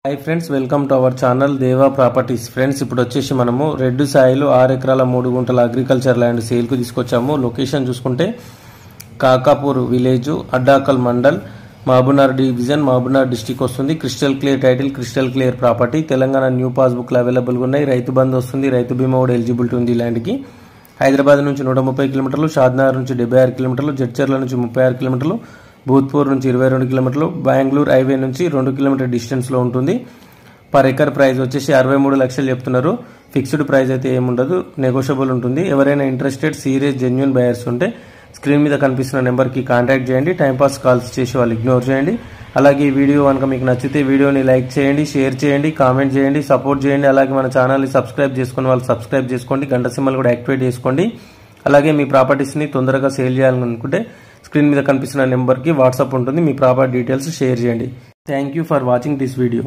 Hi friends, welcome to our channel దేవా properties. Friends, ఇప్పుడు వచ్చేసి మనము రెడ్డు సాయిలు 6 ఎకరాల 3 గుంటల అగ్రికల్చర్ ల్యాండ్ సేల్కు తీసుకొచ్చాము. లొకేషన్ చూసుకుంటే Kakapur village, Addakal mandal, Mahabubnagar division, Mahabubnagar district వస్తుంది. Crystal clear title, crystal clear property. Telangana new పాస్బుక్లు అవైలబుల్గా ఉన్నాయి. రైతు బంధు వస్తుంది, రైతు బీమా కూడా ఎలిజిబిలిటీ ఉంది. ల్యాండ్కి హైదరాబాద్ నుంచి 130 కిలోమీటర్లు, షాద్నగర్ నుంచి 76 కిలోమీటర్లు, జడ్చర్ల నుంచి 36 కిలోమీటర్లు, భూత్పూర్ నుంచి 22 కిలోమీటర్లు, బెంగళూరు హైవే నుంచి 2 కిలోమీటర్ డిస్టెన్స్లో ఉంటుంది. పర్ ఎకర్ ప్రైస్ వచ్చేసి 63 లక్షలు చెప్తున్నారు. ఫిక్స్డ్ ప్రైస్ అయితే ఏముండదు, నెగోషియబుల్ ఉంటుంది. ఎవరైనా ఇంట్రెస్టెడ్ సీరియస్ జెన్యూన్ బయర్స్ ఉంటే స్క్రీన్ మీద కనిపిస్తున్న నెంబర్కి కాంటాక్ట్ చేయండి. టైంపాస్ కాల్స్ చేసి వాళ్ళు ఇగ్నోర్ చేయండి. అలాగే ఈ వీడియో కనుక మీకు నచ్చితే వీడియోని లైక్ చేయండి, షేర్ చేయండి, కామెంట్ చేయండి, సపోర్ట్ చేయండి. అలాగే మన ఛానల్ని సబ్స్క్రైబ్ చేసుకుని వాళ్ళు సబ్స్క్రైబ్ చేసుకోండి. గంట సింబల్ కూడా యాక్టివేట్ చేసుకోండి. అలాగే మీ ప్రాపర్టీస్ని తొందరగా సేల్ చేయాలనుకుంటే స్క్రీన్ మీద కనిపిస్తున్న నెంబర్కి వాట్సాప్ ఉంటుంది. మీ ప్రాపర్టీ డీటెయిల్స్ షేర్ చేయండి. Thank you for watching this video.